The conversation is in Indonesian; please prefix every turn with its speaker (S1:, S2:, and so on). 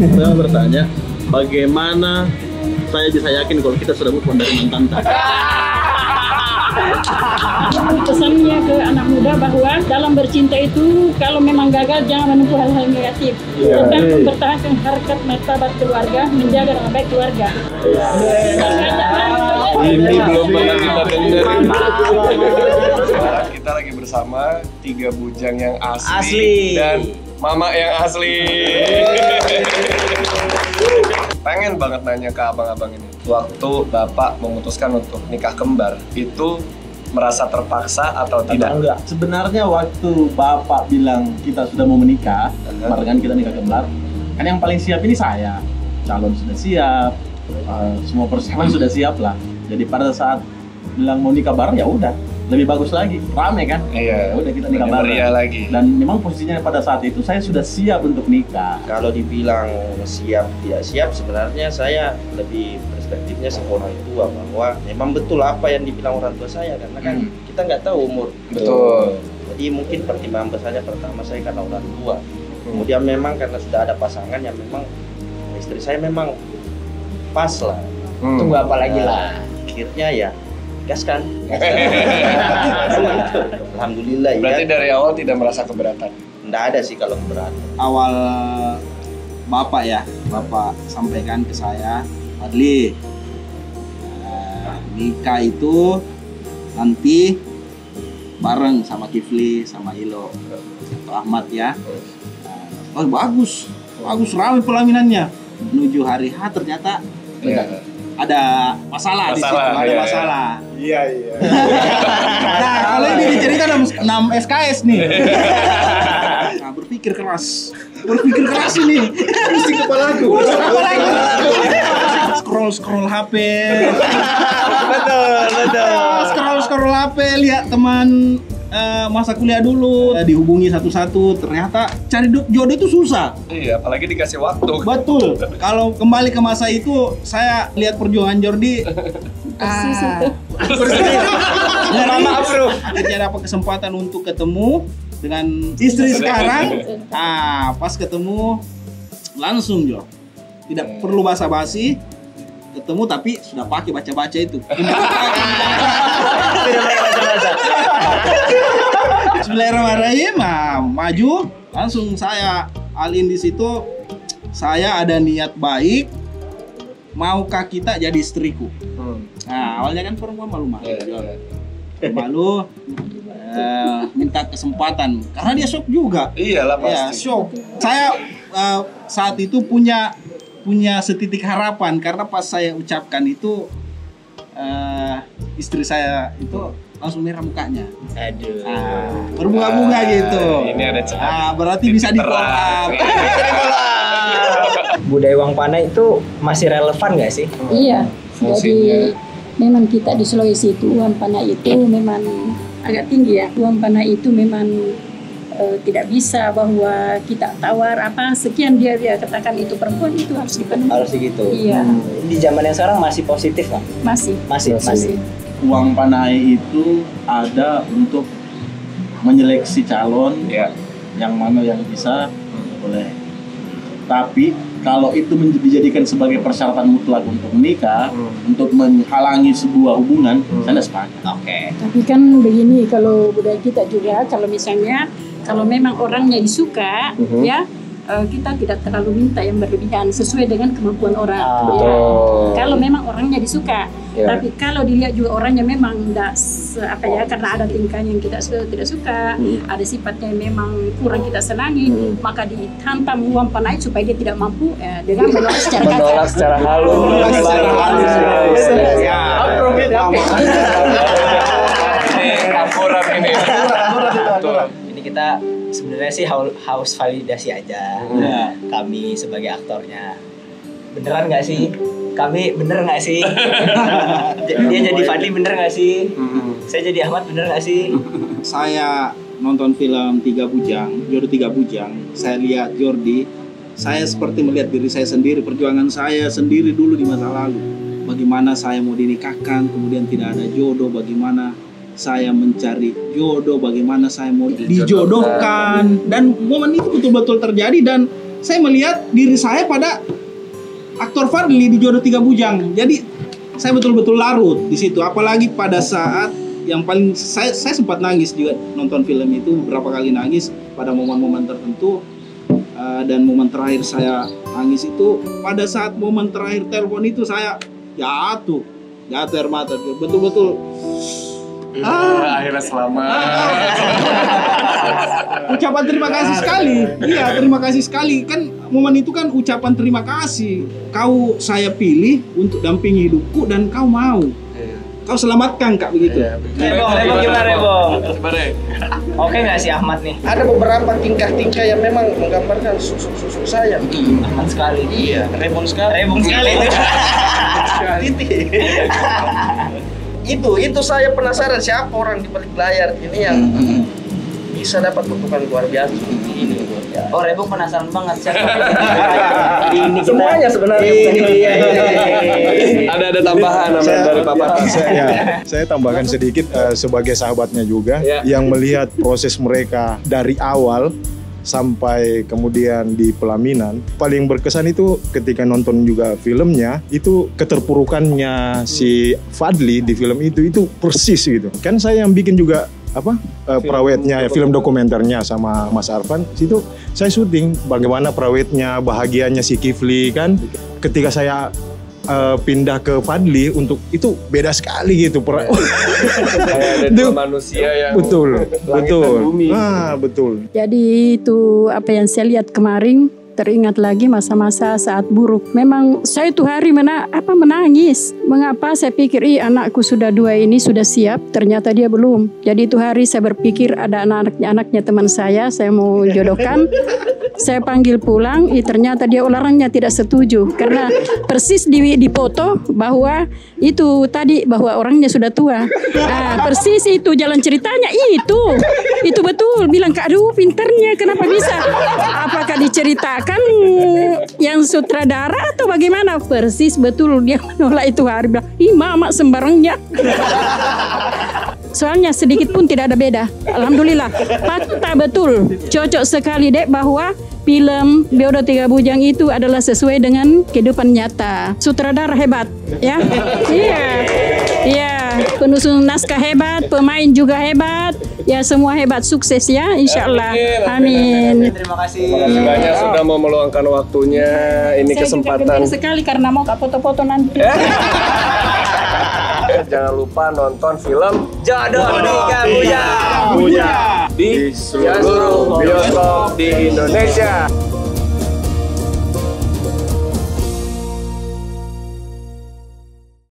S1: Saya mau bertanya, bagaimana saya bisa yakin kalau kita sudah move on dari mantan?
S2: Pesannya ke anak muda bahwa dalam bercinta itu kalau memang gagal jangan menempuh hal-hal negatif. Tetap mempertahankan harkat martabat keluarga, menjaga nama baik keluarga.
S3: Ini belum pernah kita dengar. Sekarang kita lagi bersama 3 bujang yang asli. Dan mama yang asli. Pengen banget nanya ke abang-abang ini. Waktu Bapak memutuskan untuk nikah kembar, itu merasa terpaksa atau tidak?
S1: Enggak. Sebenarnya waktu Bapak bilang kita sudah mau menikah, kemarin kita nikah kembar, kan yang paling siap ini saya. Calon sudah siap, semua persiapan sudah siap lah. Jadi pada saat bilang mau nikah bareng ya udah, lebih bagus lagi, rame kan?
S3: Iya.
S1: Ya udah kita nikah bareng.
S3: Meriah lagi.
S1: Dan memang posisinya pada saat itu saya sudah siap untuk nikah.
S4: Kalau dibilang siap tidak siap, sebenarnya saya lebih perspektifnya ke orang tua, bahwa memang betul apa yang dibilang orang tua saya, karena kan kita nggak tahu umur.
S3: Betul.
S4: Jadi mungkin pertimbangan besarnya pertama saya karena orang tua. Kemudian memang karena sudah ada pasangan yang memang istri saya memang pas lah.
S5: Tunggu apa lagi lah.
S4: Akhirnya ya gaskan. Alhamdulillah.
S3: Berarti
S4: ya.
S3: dari awal tidak merasa keberatan?
S4: Nggak ada sih kalau keberatan.
S6: Awal Bapak sampaikan ke saya, Adli, nikah itu nanti bareng sama Kifli, sama Ilo, Ahmad ya. Oh bagus ramai pelaminannya. Menuju hari H ternyata ada masalah di situ, ada masalah.
S3: Iya.
S6: Nah, kalau ini dicerita 6 SKS nih. Nah, berpikir keras ini. Pusing kepalaku. Scroll HP. Betul. Scroll HP, lihat teman masa kuliah dulu, dihubungi satu-satu, ternyata cari jodoh itu susah.
S3: Iya, apalagi dikasih waktu.
S6: Betul. Kalau kembali ke masa itu, saya lihat perjuangan Jordi. Maaf bro. Akhirnya dapat kesempatan untuk ketemu dengan istri sekarang. Pas ketemu langsung Jo. Tidak perlu basa-basi. Ketemu tapi sudah pakai baca-baca itu. Bismillahirrahmanirrahim. Maju langsung saya alin di situ. Saya ada niat baik. Maukah kita jadi istriku? Nah, awalnya kan perempuan malu-malu. Malu minta kesempatan karena dia shock juga.
S3: Iyalah pasti.
S6: Ya, shock. Saya saat itu punya setitik harapan karena pas saya ucapkan itu istri saya itu langsung merah mukanya.
S5: Aduh.
S6: Berbunga-bunga gitu.
S3: Ini ada
S6: berarti bisa di follow up.
S5: Budaya uang panai itu masih relevan nggak sih?
S2: Iya. Jadi memang kita di Sulawesi itu uang panai itu memang agak tinggi ya. Uang panai itu memang tidak bisa bahwa kita tawar apa sekian dia katakan itu perempuan itu harus dipenuhi.
S5: Harus gitu.
S2: Iya.
S5: Di zaman yang sekarang masih positif nggak? Masih.
S1: Uang panai itu ada untuk menyeleksi calon yang mana yang bisa boleh. Tapi kalau itu dijadikan sebagai persyaratan mutlak untuk menikah, untuk menghalangi sebuah hubungan, saya tidak sepakat.
S5: Oke.
S2: Tapi kan begini, kalau budaya kita juga, kalau misalnya kalau memang orangnya disuka, ya kita tidak terlalu minta yang berlebihan sesuai dengan kemampuan orang. Ya. Kalau memang orangnya disuka, tapi kalau dilihat juga orangnya memang tidak karena ada tingkah yang kita tidak suka, ada sifatnya yang memang kurang kita senangi, maka dihantam uang panai supaya dia tidak mampu dengan menolak secara kasar.
S5: Menolak secara halus.
S3: Campuran ini.
S5: Ini kita sebenarnya sih haus validasi aja. Kami sebagai aktornya beneran nggak sih? Kami bener nggak sih? Dia jadi Fadli bener nggak sih? Saya jadi Ahmad bener nggak sih?
S6: Saya nonton film Jordi Tiga Bujang. Saya lihat Jordi, saya seperti melihat diri saya sendiri, perjuangan saya sendiri dulu di masa lalu. Bagaimana saya mau dinikahkan, kemudian tidak ada jodoh, bagaimana saya mencari jodoh, bagaimana saya mau dijodohkan, dan momen itu betul-betul terjadi dan saya melihat diri saya pada aktor Fadli di Jodoh Tiga Bujang. Jadi saya betul-betul larut di situ. Apalagi pada saat yang paling saya sempat nangis juga nonton film itu, beberapa kali nangis pada momen-momen tertentu. Dan momen terakhir saya nangis itu pada saat momen terakhir telepon itu saya jatuh air mata, betul-betul.
S3: Akhirnya selamat.
S6: Ucapan terima kasih sekali. Iya, terima kasih sekali. Kan momen itu kan ucapan terima kasih. Kau saya pilih untuk dampingi hidupku dan kau mau. Kau selamatkan Kak begitu.
S5: Rebong gimana Rebong? Oke nggak sih Ahmad nih?
S4: Ada beberapa tingkah-tingkah yang memang menggambarkan susuk saya.
S5: Ahmad sekali.
S4: Iya, rebon sekali.
S5: Rebong sekali itu.
S4: Itu saya penasaran siapa orang di balik layar ini yang bisa dapat kutukan luar biasa ini.
S5: Oh, Rebong penasaran banget siapa.
S4: Ini semuanya sebenarnya.
S3: Ada tambahan dari Bapak.
S7: Saya tambahkan sedikit sebagai sahabatnya juga yang melihat proses mereka dari awal sampai kemudian di pelaminan. Paling berkesan itu ketika nonton juga filmnya, itu keterpurukannya si Fadli di film itu persis gitu. Kan saya yang bikin juga prawetnya, film dokumenternya sama Mas Arfan. Situ saya syuting bagaimana prawetnya, bahagianya si Kifli kan. Ketika saya pindah ke Fadli untuk itu beda sekali gitu.
S3: Kayak ada dua manusia yang
S7: betul.
S3: bumi.
S7: Betul.
S2: Jadi itu apa yang saya lihat kemarin, teringat lagi masa-masa saat buruk. Memang saya itu hari menangis. Mengapa saya pikir anakku sudah 2 ini sudah siap, ternyata dia belum. Jadi itu hari saya berpikir ada anaknya teman saya mau jodohkan. Saya panggil pulang, ternyata dia orangnya tidak setuju karena persis di foto bahwa itu tadi bahwa orangnya sudah tua. Persis itu jalan ceritanya itu betul. Bilang Kak, aduh pinternya kenapa bisa? Apakah diceritakan yang sutradara atau bagaimana? Persis betul dia menolak itu hari bilang, mama sembarangnya. Soalnya sedikit pun tidak ada beda. Alhamdulillah. Fakta betul. Cocok sekali dek bahwa film Jodoh Tiga Bujang itu adalah sesuai dengan kehidupan nyata. Sutradara hebat, ya. Iya. Penyusun naskah hebat, pemain juga hebat. Ya semua hebat, sukses ya, insya Allah. Amin.
S5: Terima kasih.
S3: Terima kasih banyak sudah mau meluangkan waktunya. Ini
S2: Saya
S3: kesempatan.
S2: juga gembira sekali karena mau foto-foto nanti.
S3: Jangan lupa nonton film
S5: Jodoh Tiga Bujang
S3: di seluruh bioskop di Indonesia.